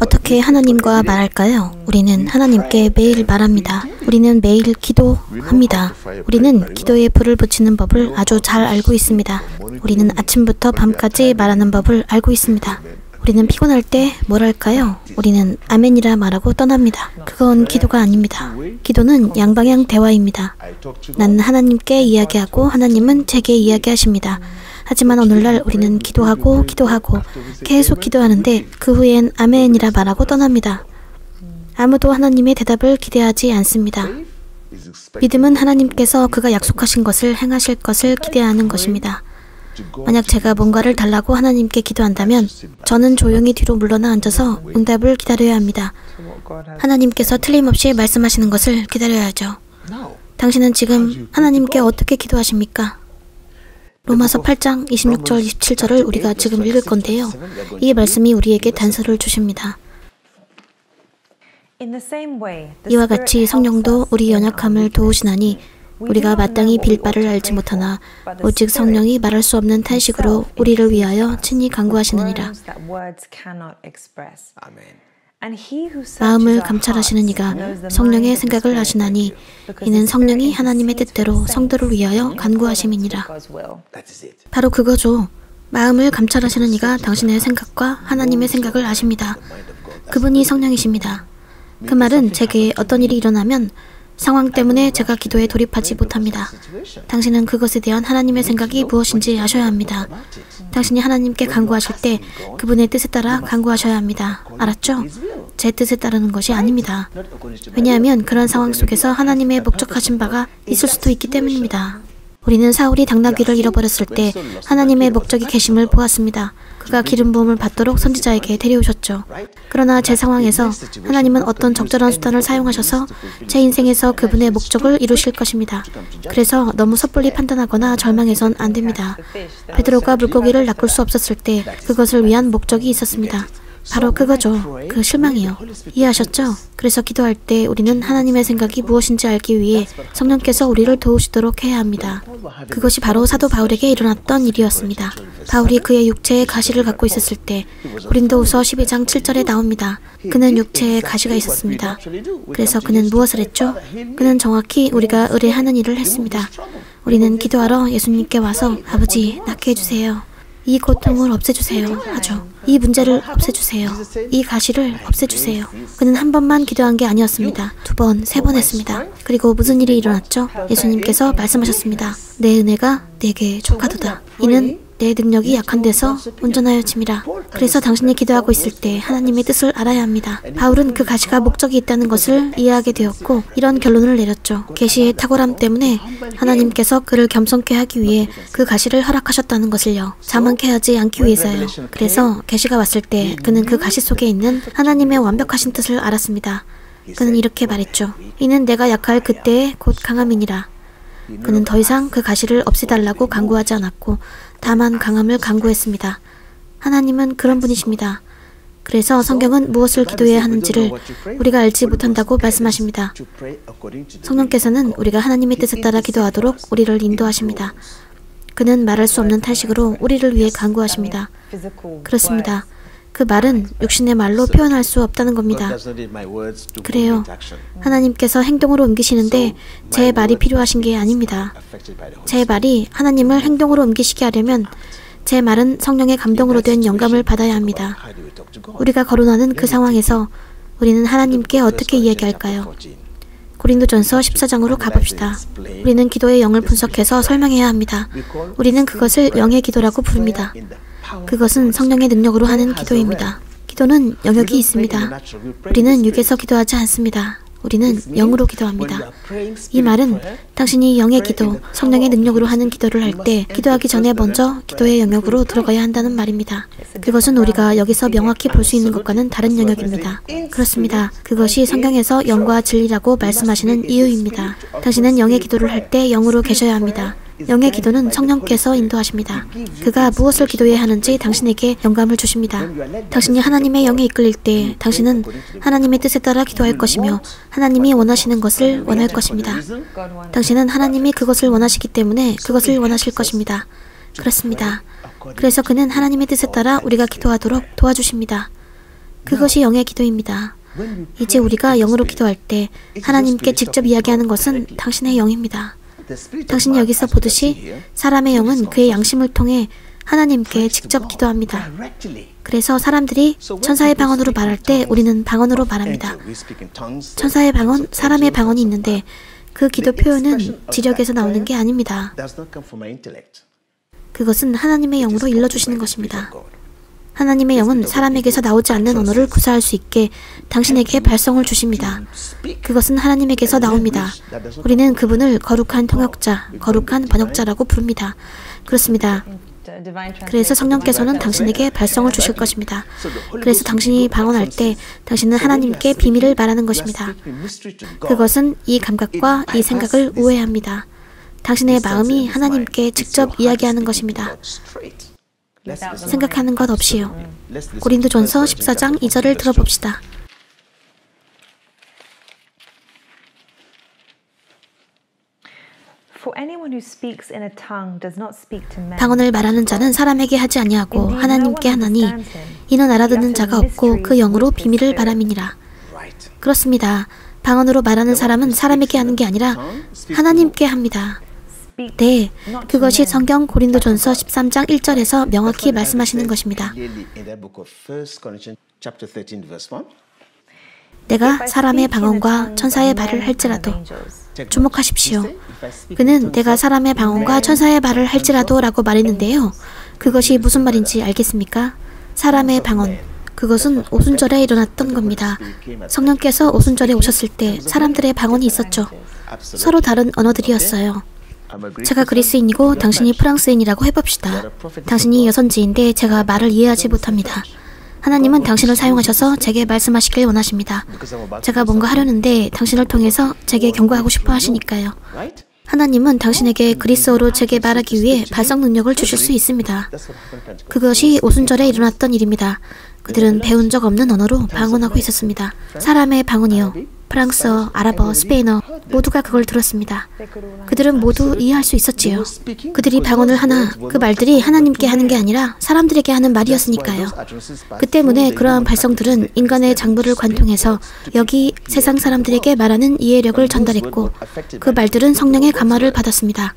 어떻게 하나님과 말할까요? 우리는 하나님께 매일 말합니다. 우리는 매일 기도합니다. 우리는 기도에 불을 붙이는 법을 아주 잘 알고 있습니다. 우리는 아침부터 밤까지 말하는 법을 알고 있습니다. 우리는 피곤할 때 뭘 할까요? 우리는 아멘이라 말하고 떠납니다. 그건 기도가 아닙니다. 기도는 양방향 대화입니다. 나는 하나님께 이야기하고 하나님은 제게 이야기하십니다. 하지만 오늘날 우리는 기도하고 계속 기도하는데 그 후엔 아멘이라 말하고 떠납니다. 아무도 하나님의 대답을 기대하지 않습니다. 믿음은 하나님께서 그가 약속하신 것을 행하실 것을 기대하는 것입니다. 만약 제가 뭔가를 달라고 하나님께 기도한다면 저는 조용히 뒤로 물러나 앉아서 응답을 기다려야 합니다. 하나님께서 틀림없이 말씀하시는 것을 기다려야죠. 당신은 지금 하나님께 어떻게 기도하십니까? 로마서 8장 26절 27절을 우리가 지금 읽을 건데요. 이 말씀이 우리에게 단서를 주십니다. 이와 같이 성령도 우리 연약함을 도우시나니 우리가 마땅히 빌 바를 알지 못하나 오직 성령이 말할 수 없는 탄식으로 우리를 위하여 친히 간구하시느니라. 마음을 감찰하시는 이가 성령의 생각을 아시나니 이는 성령이 하나님의 뜻대로 성도를 위하여 간구하심이니라. 바로 그거죠. 마음을 감찰하시는 이가 당신의 생각과 하나님의 생각을 아십니다. 그분이 성령이십니다. 그 말은 제게 어떤 일이 일어나면 상황 때문에 제가 기도에 돌입하지 못합니다. 당신은 그것에 대한 하나님의 생각이 무엇인지 아셔야 합니다. 당신이 하나님께 간구하실 때 그분의 뜻에 따라 간구하셔야 합니다. 알았죠? 제 뜻에 따르는 것이 아닙니다. 왜냐하면 그런 상황 속에서 하나님의 목적하신 바가 있을 수도 있기 때문입니다. 우리는 사울이 당나귀를 잃어버렸을 때 하나님의 목적이 계심을 보았습니다. 그가 기름 부음을 받도록 선지자에게 데려오셨죠. 그러나 제 상황에서 하나님은 어떤 적절한 수단을 사용하셔서 제 인생에서 그분의 목적을 이루실 것입니다. 그래서 너무 섣불리 판단하거나 절망해선 안 됩니다. 베드로가 물고기를 낚을 수 없었을 때 그것을 위한 목적이 있었습니다. 바로 그거죠. 그 실망이요. 이해하셨죠? 그래서 기도할 때 우리는 하나님의 생각이 무엇인지 알기 위해 성령께서 우리를 도우시도록 해야 합니다. 그것이 바로 사도 바울에게 일어났던 일이었습니다. 바울이 그의 육체에 가시를 갖고 있었을 때 고린도후서 12장 7절에 나옵니다. 그는 육체에 가시가 있었습니다. 그래서 그는 무엇을 했죠? 그는 정확히 우리가 의뢰하는 일을 했습니다. 우리는 기도하러 예수님께 와서 아버지 낫게 해주세요. 이 고통을 없애주세요 하죠. 이 문제를 없애주세요. 이 가시를 없애주세요. 그는 한 번만 기도한 게 아니었습니다. 2번, 3번 했습니다. 그리고 무슨 일이 일어났죠? 예수님께서 말씀하셨습니다. 내 은혜가 내게 족하도다. 이는 내 능력이 약한 데서 온전하여 짐이라. 그래서 당신이 기도하고 있을 때 하나님의 뜻을 알아야 합니다. 바울은 그 가시가 목적이 있다는 것을 이해하게 되었고 이런 결론을 내렸죠. 계시의 탁월함 때문에 하나님께서 그를 겸손케 하기 위해 그 가시를 허락하셨다는 것을요. 자만케 하지 않기 위해서요. 그래서 계시가 왔을 때 그는 그 가시 속에 있는 하나님의 완벽하신 뜻을 알았습니다. 그는 이렇게 말했죠. 이는 내가 약할 그때의 곧 강함이니라. 그는 더 이상 그 가시를 없애달라고 간구하지 않았고 다만 강함을 간구했습니다. 하나님은 그런 분이십니다. 그래서 성경은 무엇을 기도해야 하는지를 우리가 알지 못한다고 말씀하십니다. 성령께서는 우리가 하나님의 뜻에 따라 기도하도록 우리를 인도하십니다. 그는 말할 수 없는 탄식으로 우리를 위해 간구하십니다. 그렇습니다. 그 말은 육신의 말로 표현할 수 없다는 겁니다. 그래요. 하나님께서 행동으로 옮기시는데 제 말이 필요하신 게 아닙니다. 제 말이 하나님을 행동으로 옮기시게 하려면 제 말은 성령의 감동으로 된 영감을 받아야 합니다. 우리가 거론하는 그 상황에서 우리는 하나님께 어떻게 이야기할까요? 고린도전서 14장으로 가봅시다. 우리는 기도의 영을 분석해서 설명해야 합니다. 우리는 그것을 영의 기도라고 부릅니다. 그것은 성령의 능력으로 하는 기도입니다. 기도는 영역이 있습니다. 우리는 육에서 기도하지 않습니다. 우리는 영으로 기도합니다. 이 말은 당신이 영의 기도, 성령의 능력으로 하는 기도를 할 때 기도하기 전에 먼저 기도의 영역으로 들어가야 한다는 말입니다. 그것은 우리가 여기서 명확히 볼 수 있는 것과는 다른 영역입니다. 그렇습니다. 그것이 성경에서 영과 진리라고 말씀하시는 이유입니다. 당신은 영의 기도를 할 때 영으로 계셔야 합니다. 영의 기도는 성령께서 인도하십니다. 그가 무엇을 기도해야 하는지 당신에게 영감을 주십니다. 당신이 하나님의 영에 이끌릴 때 당신은 하나님의 뜻에 따라 기도할 것이며 하나님이 원하시는 것을 원할 것입니다. 당신은 하나님이 그것을 원하시기 때문에 그것을 원하실 것입니다. 그렇습니다. 그래서 그는 하나님의 뜻에 따라 우리가 기도하도록 도와주십니다. 그것이 영의 기도입니다. 이제 우리가 영으로 기도할 때 하나님께 직접 이야기하는 것은 당신의 영입니다. 당신이 여기서 보듯이 사람의 영은 그의 양심을 통해 하나님께 직접 기도합니다. 그래서 사람들이 천사의 방언으로 말할 때 우리는 방언으로 말합니다. 천사의 방언, 사람의 방언이 있는데 그 기도 표현은 지력에서 나오는 게 아닙니다. 그것은 하나님의 영으로 일러주시는 것입니다. 하나님의 영은 사람에게서 나오지 않는 언어를 구사할 수 있게 당신에게 발성을 주십니다. 그것은 하나님에게서 나옵니다. 우리는 그분을 거룩한 통역자, 거룩한 번역자라고 부릅니다. 그렇습니다. 그래서 성령께서는 당신에게 발성을 주실 것입니다. 그래서 당신이 방언할 때 당신은 하나님께 비밀을 말하는 것입니다. 그것은 이 감각과 이 생각을 우회합니다. 당신의 마음이 하나님께 직접 이야기하는 것입니다. 생각하는 것 없이요. 고린도전서 14장 2절을 들어봅시다. 방언을 말하는 자는 사람에게 하지 아니하고 하나님께 하나니 이는 알아듣는 자가 없고 그 영으로 비밀을 말함이니라. 그렇습니다. 방언으로 말하는 사람은 사람에게 하는 게 아니라 하나님께 합니다. 네, 그것이 성경 고린도전서 13장 1절에서 명확히 말씀하시는 것입니다. 내가 사람의 방언과 천사의 말을 할지라도 주목하십시오. 그는 내가 사람의 방언과 천사의 말을 할지라도 라고 말했는데요. 그것이 무슨 말인지 알겠습니까? 사람의 방언. 그것은 오순절에 일어났던 겁니다. 성령께서 오순절에 오셨을 때 사람들의 방언이 있었죠. 서로 다른 언어들이었어요. 제가 그리스인이고 당신이 프랑스인이라고 해봅시다. 당신이 여선지인데 제가 말을 이해하지 못합니다. 하나님은 당신을 사용하셔서 제게 말씀하시길 원하십니다. 제가 뭔가 하려는데 당신을 통해서 제게 경고하고 싶어 하시니까요. 하나님은 당신에게 그리스어로 제게 말하기 위해 발성 능력을 주실 수 있습니다. 그것이 오순절에 일어났던 일입니다. 그들은 배운 적 없는 언어로 방언하고 있었습니다. 사람의 방언이요. 프랑스어, 아랍어, 스페인어 모두가 그걸 들었습니다. 그들은 모두 이해할 수 있었지요. 그들이 방언을 하나 그 말들이 하나님께 하는 게 아니라 사람들에게 하는 말이었으니까요. 그 때문에 그러한 발성들은 인간의 장부를 관통해서 여기 세상 사람들에게 말하는 이해력을 전달했고 그 말들은 성령의 감화를 받았습니다.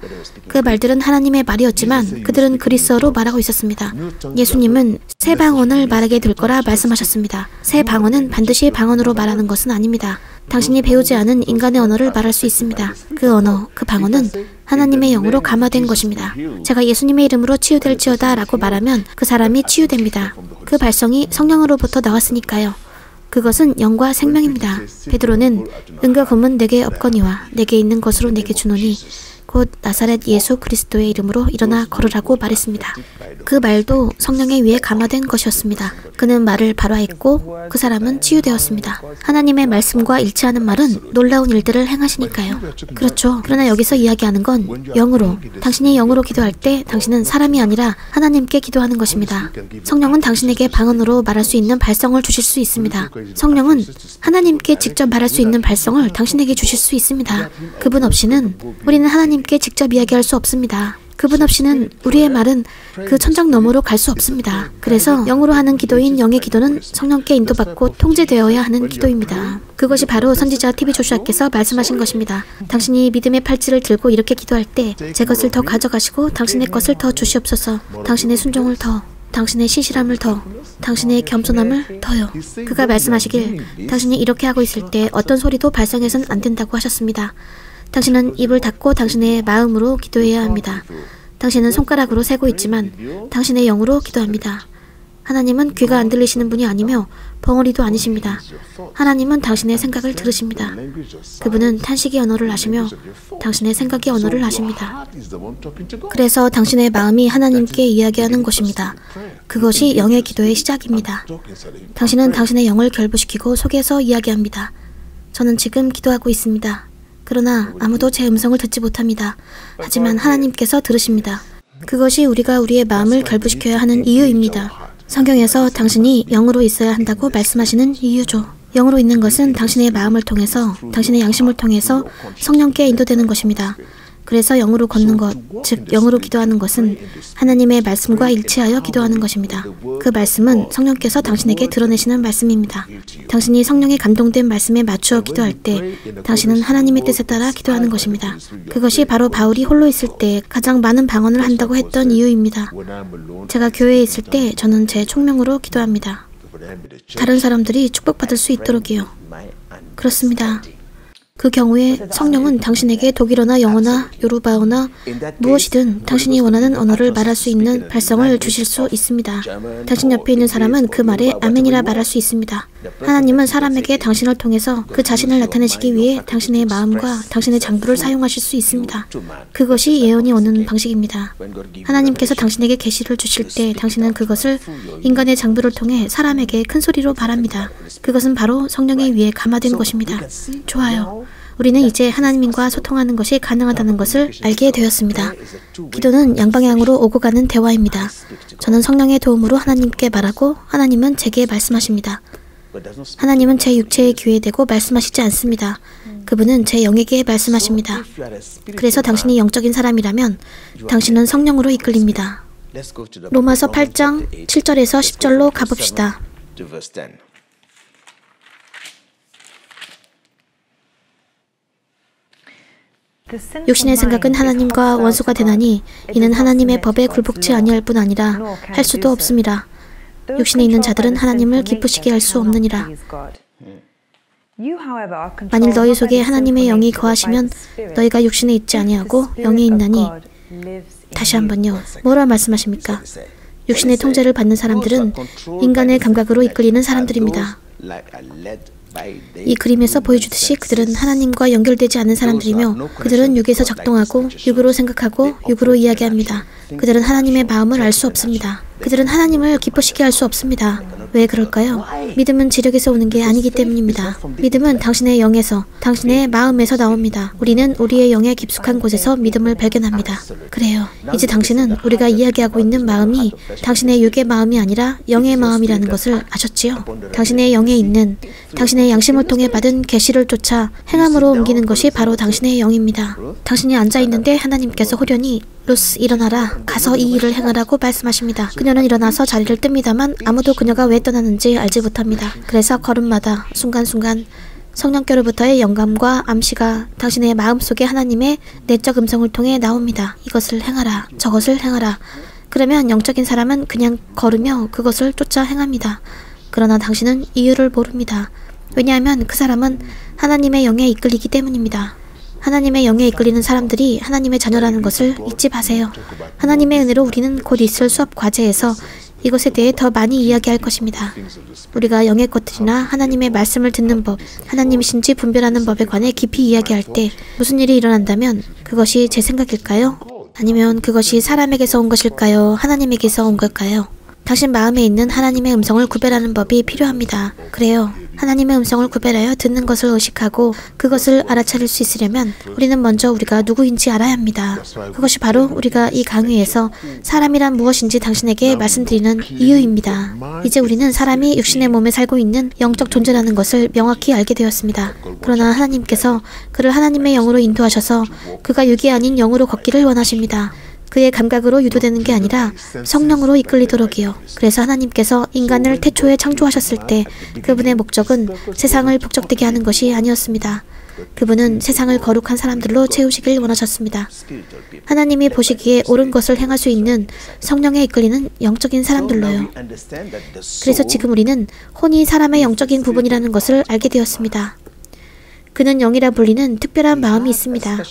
그 말들은 하나님의 말이었지만 그들은 그리스어로 말하고 있었습니다. 예수님은 새 방언을 말하게 될 거라 말씀하셨습니다. 새 방언은 반드시 방언으로 말하는 것은 아닙니다. 당신이 배우지 않은 인간의 언어를 말할 수 있습니다. 그 언어, 그 방언은 하나님의 영으로 감화된 것입니다. 제가 예수님의 이름으로 치유될지어다 라고 말하면 그 사람이 치유됩니다. 그 발성이 성령으로부터 나왔으니까요. 그것은 영과 생명입니다. 베드로는 은과 금은 내게 없거니와 내게 있는 것으로 내게 주노니 곧 나사렛 예수 그리스도의 이름으로 일어나 걸으라고 말했습니다. 그 말도 성령의 위에 감화된 것이었습니다. 그는 말을 발화했고 그 사람은 치유되었습니다. 하나님의 말씀과 일치하는 말은 놀라운 일들을 행하시니까요. 그렇죠. 그러나 여기서 이야기하는 건 영으로, 당신이 영으로 기도할 때 당신은 사람이 아니라 하나님께 기도하는 것입니다. 성령은 당신에게 방언으로 말할 수 있는 발성을 주실 수 있습니다. 성령은 하나님께 직접 말할 수 있는 발성을 당신에게 주실 수 있습니다. 그분 없이는 우리는 하나님께 직접 이야기할 수 없습니다. 그분 없이는 우리의 말은 그 천장 너머로 갈 수 없습니다. 그래서 영으로 하는 기도인 영의 기도는 성령께 인도받고 통제되어야 하는 기도입니다. 그것이 바로 선지자 TV 조슈아께서 말씀하신 것입니다. 당신이 믿음의 팔찌를 들고 이렇게 기도할 때 제 것을 더 가져가시고 당신의 것을 더 주시옵소서. 당신의 순종을 더, 당신의 신실함을 더, 당신의 겸손함을 더요. 그가 말씀하시길 당신이 이렇게 하고 있을 때 어떤 소리도 발성해서는 안 된다고 하셨습니다. 당신은 입을 닫고 당신의 마음으로 기도해야 합니다. 당신은 손가락으로 세고 있지만 당신의 영으로 기도합니다. 하나님은 귀가 안 들리시는 분이 아니며 벙어리도 아니십니다. 하나님은 당신의 생각을 들으십니다. 그분은 탄식의 언어를 아시며 당신의 생각의 언어를 아십니다. 그래서 당신의 마음이 하나님께 이야기하는 것입니다. 그것이 영의 기도의 시작입니다. 당신은 당신의 영을 결부시키고 속에서 이야기합니다. 저는 지금 기도하고 있습니다. 그러나 아무도 제 음성을 듣지 못합니다. 하지만 하나님께서 들으십니다. 그것이 우리가 우리의 마음을 결부시켜야 하는 이유입니다. 성경에서 당신이 영으로 있어야 한다고 말씀하시는 이유죠. 영으로 있는 것은 당신의 마음을 통해서, 당신의 양심을 통해서 성령께 인도되는 것입니다. 그래서 영으로 걷는 것, 즉 영으로 기도하는 것은 하나님의 말씀과 일치하여 기도하는 것입니다. 그 말씀은 성령께서 당신에게 드러내시는 말씀입니다. 당신이 성령에 감동된 말씀에 맞추어 기도할 때 당신은 하나님의 뜻에 따라 기도하는 것입니다. 그것이 바로 바울이 홀로 있을 때 가장 많은 방언을 한다고 했던 이유입니다. 제가 교회에 있을 때 저는 제 총명으로 기도합니다. 다른 사람들이 축복받을 수 있도록이요. 그렇습니다. 그 경우에 성령은 당신에게 독일어나 영어나 요르바어나 무엇이든 당신이 원하는 언어를 말할 수 있는 발성을 주실 수 있습니다. 당신 옆에 있는 사람은 그 말에 아멘이라 말할 수 있습니다. 하나님은 사람에게 당신을 통해서 그 자신을 나타내시기 위해 당신의 마음과 당신의 장부를 사용하실 수 있습니다. 그것이 예언이 오는 방식입니다. 하나님께서 당신에게 계시를 주실 때 당신은 그것을 인간의 장부를 통해 사람에게 큰 소리로 말합니다. 그것은 바로 성령의 위에 감화된 것입니다. 좋아요. 우리는 이제 하나님과 소통하는 것이 가능하다는 것을 알게 되었습니다. 기도는 양방향으로 오고 가는 대화입니다. 저는 성령의 도움으로 하나님께 말하고 하나님은 제게 말씀하십니다. 하나님은 제 육체에 귀에 대고 말씀하시지 않습니다. 그분은 제 영에게 말씀하십니다. 그래서 당신이 영적인 사람이라면 당신은 성령으로 이끌립니다. 로마서 8장 7절에서 10절로 가봅시다. 육신의 생각은 하나님과 원수가 되나니 이는 하나님의 법에 굴복치 아니할 뿐 아니라 할 수도 없습니다. 육신에 있는 자들은 하나님을 기쁘시게 할 수 없느니라. 만일 너희 속에 하나님의 영이 거하시면 너희가 육신에 있지 아니하고 영에 있나니. 다시 한번요. 뭐라 말씀하십니까? 육신의 통제를 받는 사람들은 인간의 감각으로 이끌리는 사람들입니다. 이 그림에서 보여주듯이 그들은 하나님과 연결되지 않은 사람들이며 그들은 육에서 작동하고 육으로 생각하고 육으로 이야기합니다. 그들은 하나님의 마음을 알 수 없습니다. 그들은 하나님을 기쁘시게 할 수 없습니다. 왜 그럴까요? 믿음은 지력에서 오는 게 아니기 때문입니다. 믿음은 당신의 영에서, 당신의 마음에서 나옵니다. 우리는 우리의 영의 깊숙한 곳에서 믿음을 발견합니다. 그래요. 이제 당신은 우리가 이야기하고 있는 마음이 당신의 육의 마음이 아니라 영의 마음이라는 것을 아셨지요? 당신의 영에 있는, 당신의 양심을 통해 받은 계시를 쫓아 행함으로 옮기는 것이 바로 당신의 영입니다. 당신이 앉아있는데 하나님께서 호련히 루스 일어나라, 가서 이 일을 행하라고 말씀하십니다. 그녀는 일어나서 자리를 뜹니다만 아무도 그녀가 왜 떠나는지 알지 못합니다. 그래서 걸음마다 순간순간 성령께로부터의 영감과 암시가 당신의 마음속에 하나님의 내적 음성을 통해 나옵니다. 이것을 행하라, 저것을 행하라. 그러면 영적인 사람은 그냥 걸으며 그것을 쫓아 행합니다. 그러나 당신은 이유를 모릅니다. 왜냐하면 그 사람은 하나님의 영에 이끌리기 때문입니다. 하나님의 영에 이끌리는 사람들이 하나님의 자녀라는 것을 잊지 마세요. 하나님의 은혜로 우리는 곧 있을 수업 과제에서 이것에 대해 더 많이 이야기할 것입니다. 우리가 영의 것들이나 하나님의 말씀을 듣는 법, 하나님이신지 분별하는 법에 관해 깊이 이야기할 때 무슨 일이 일어난다면 그것이 제 생각일까요? 아니면 그것이 사람에게서 온 것일까요? 하나님에게서 온 걸까요? 당신 마음에 있는 하나님의 음성을 구별하는 법이 필요합니다. 그래요. 하나님의 음성을 구별하여 듣는 것을 의식하고 그것을 알아차릴 수 있으려면 우리는 먼저 우리가 누구인지 알아야 합니다. 그것이 바로 우리가 이 강의에서 사람이란 무엇인지 당신에게 말씀드리는 이유입니다. 이제 우리는 사람이 육신의 몸에 살고 있는 영적 존재라는 것을 명확히 알게 되었습니다. 그러나 하나님께서 그를 하나님의 영으로 인도하셔서 그가 육이 아닌 영으로 걷기를 원하십니다. 그의 감각으로 유도되는 게 아니라 성령으로 이끌리도록이요. 그래서 하나님께서 인간을 태초에 창조하셨을 때 그분의 목적은 세상을 북적대게 하는 것이 아니었습니다. 그분은 세상을 거룩한 사람들로 채우시길 원하셨습니다. 하나님이 보시기에 옳은 것을 행할 수 있는 성령에 이끌리는 영적인 사람들로요. 그래서 지금 우리는 혼이 사람의 영적인 부분이라는 것을 알게 되었습니다. 그는 영이라 불리는 특별한 마음이 있습니다.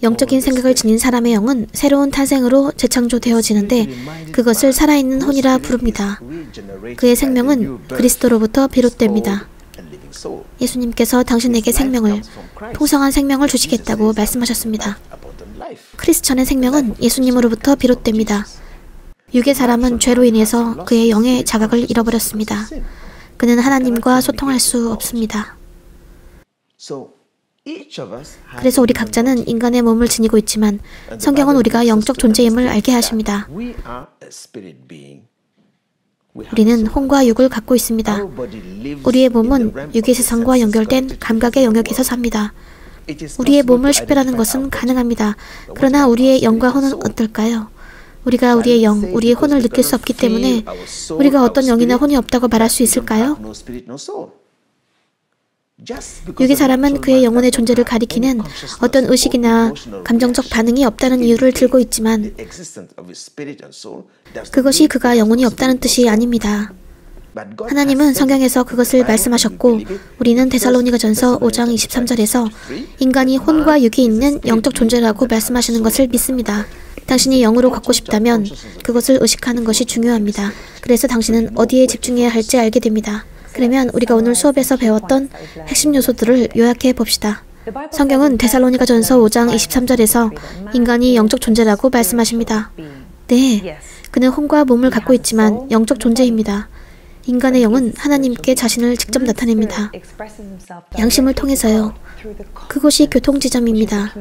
영적인 생각을 지닌 사람의 영은 새로운 탄생으로 재창조되어지는데 그것을 살아있는 혼이라 부릅니다. 그의 생명은 그리스도로부터 비롯됩니다. 예수님께서 당신에게 생명을, 풍성한 생명을 주시겠다고 말씀하셨습니다. 크리스천의 생명은 예수님으로부터 비롯됩니다. 육의 사람은 죄로 인해서 그의 영의 자각을 잃어버렸습니다. 그는 하나님과 소통할 수 없습니다. 그래서 우리 각자는 인간의 몸을 지니고 있지만 성경은 우리가 영적 존재임을 알게 하십니다. 우리는 혼과 육을 갖고 있습니다. 우리의 몸은 육의 세상과 연결된 감각의 영역에서 삽니다. 우리의 몸을 식별하는 것은 가능합니다. 그러나 우리의 영과 혼은 어떨까요? 우리가 우리의 영, 우리의 혼을 느낄 수 없기 때문에 우리가 어떤 영이나 혼이 없다고 말할 수 있을까요? 육의 사람은 그의 영혼의 존재를 가리키는 어떤 의식이나 감정적 반응이 없다는 이유를 들고 있지만 그것이 그가 영혼이 없다는 뜻이 아닙니다. 하나님은 성경에서 그것을 말씀하셨고 우리는 데살로니가전서 5장 23절에서 인간이 혼과 육이 있는 영적 존재라고 말씀하시는 것을 믿습니다. 당신이 영으로 걷고 싶다면 그것을 의식하는 것이 중요합니다. 그래서 당신은 어디에 집중해야 할지 알게 됩니다. 그러면 우리가 오늘 수업에서 배웠던 핵심 요소들을 요약해 봅시다. 성경은 데살로니가전서 5장 23절에서 인간이 영적 존재라고 말씀하십니다. 네, 그는 혼과 몸을 갖고 있지만 영적 존재입니다. 인간의 영은 하나님께 자신을 직접 나타냅니다. 양심을 통해서요. 그것이 교통지점입니다.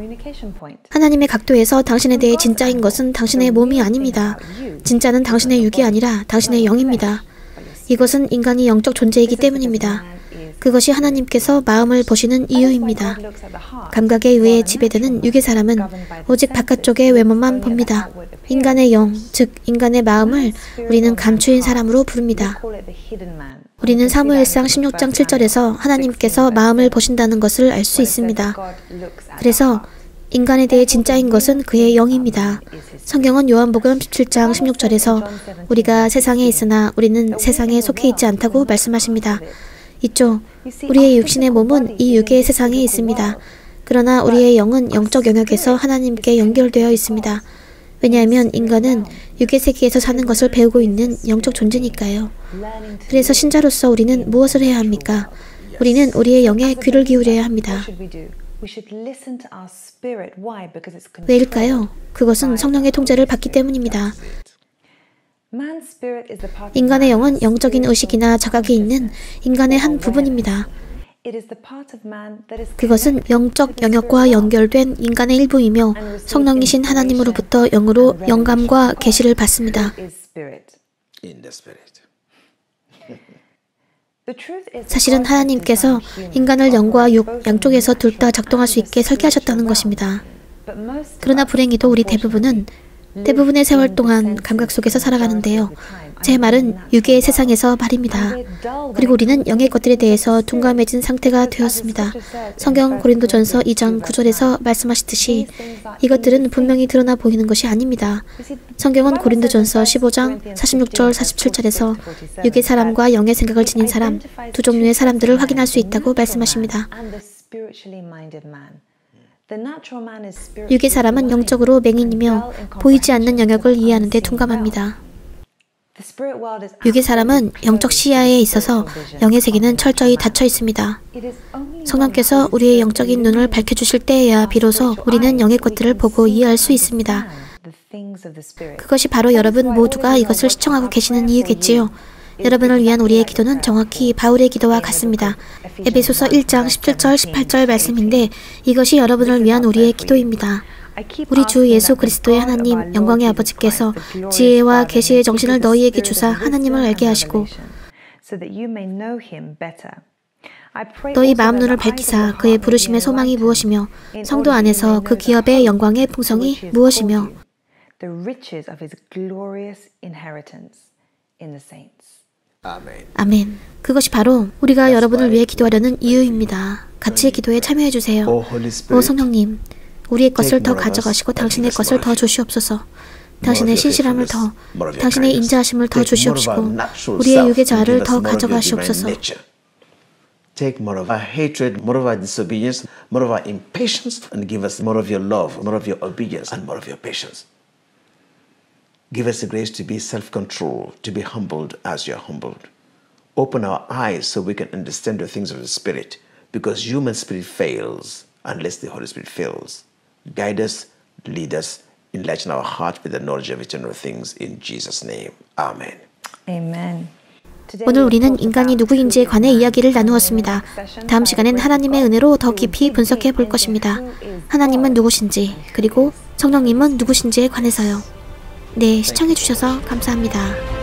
하나님의 각도에서 당신에 대해 진짜인 것은 당신의 몸이 아닙니다. 진짜는 당신의 육이 아니라 당신의 영입니다. 이것은 인간이 영적 존재이기 때문입니다. 그것이 하나님께서 마음을 보시는 이유입니다. 감각에 의해 지배되는 육의 사람은 오직 바깥쪽의 외모만 봅니다. 인간의 영, 즉 인간의 마음을 우리는 감추인 사람으로 부릅니다. 우리는 사무엘상 16장 7절에서 하나님께서 마음을 보신다는 것을 알 수 있습니다. 그래서 인간에 대해 진짜인 것은 그의 영입니다. 성경은 요한복음 17장 16절에서 우리가 세상에 있으나 우리는 세상에 속해 있지 않다고 말씀하십니다. 있죠. 우리의 육신의 몸은 이 육의 세상에 있습니다. 그러나 우리의 영은 영적 영역에서 하나님께 연결되어 있습니다. 왜냐하면 인간은 육의 세계에서 사는 것을 배우고 있는 영적 존재니까요. 그래서 신자로서 우리는 무엇을 해야 합니까? 우리는 우리의 영에 귀를 기울여야 합니다. 왜일까요? 그것은 성령의 통제를 받기 때문입니다. 인간의 영은 영적인 의식이나 자각이 있는 인간의 한 부분입니다. 그것은 영적 영역과 연결된 인간의 일부이며 성령이신 하나님으로부터 영으로 영감과 계시를 받습니다. 사실은 하나님께서 인간을 영과 육 양쪽에서 둘 다 작동할 수 있게 설계하셨다는 것입니다. 그러나 불행히도 우리 대부분의 세월 동안 감각 속에서 살아가는데요. 제 말은 육의 세상에서 말입니다. 그리고 우리는 영의 것들에 대해서 둔감해진 상태가 되었습니다. 성경 고린도전서 2장 9절에서 말씀하시듯이 이것들은 분명히 드러나 보이는 것이 아닙니다. 성경은 고린도전서 15장 46절 47절에서 육의 사람과 영의 생각을 지닌 사람, 두 종류의 사람들을 확인할 수 있다고 말씀하십니다. 육의 사람은 영적으로 맹인이며 보이지 않는 영역을 이해하는 데 둔감합니다. 육의 사람은 영적 시야에 있어서 영의 세계는 철저히 닫혀 있습니다. 성령께서 우리의 영적인 눈을 밝혀주실 때에야 비로소 우리는 영의 것들을 보고 이해할 수 있습니다. 그것이 바로 여러분 모두가 이것을 시청하고 계시는 이유겠지요. 여러분을 위한 우리의 기도는 정확히 바울의 기도와 같습니다. 에베소서 1장 17절 18절 말씀인데 이것이 여러분을 위한 우리의 기도입니다. 우리 주 예수 그리스도의 하나님 영광의 아버지께서 지혜와 계시의 정신을 너희에게 주사 하나님을 알게 하시고 너희 마음 눈을 밝히사 그의 부르심의 소망이 무엇이며 성도 안에서 그 기업의 영광의 풍성이 무엇이며 아멘. 그것이 바로 우리가 여러분을 위해 기도하려는 이유입니다. 같이 기도에 참여해 주세요. 오 성령님, 우리의 것을 더 가져가시고 당신의 것을 더 주시옵소서. 당신의 신실함을 더, 당신의 인자하심을 더 주시옵시고 우리의 육의 자아를 더 가져가시옵소서. Take more of our hatred, more of our disobedience, more of our impatience, and give us more of your love, more of your obedience, and more of your patience. Give us the grace to be self-controlled, to be humbled as you are humbled. Open our eyes so we can understand the things of the Spirit, because human spirit fails unless the Holy Spirit fills. Guide us, lead us, enlighten our heart with the knowledge of eternal things. In Jesus' name, Amen. Amen. 오늘 우리는 인간이 누구인지에 관해 이야기를 나누었습니다. 다음 시간엔 하나님의 은혜로 더 깊이 분석해 볼 것입니다. 하나님은 누구신지, 그리고 성령님은 누구신지에 관해서요. 네, 시청해 주셔서 감사합니다.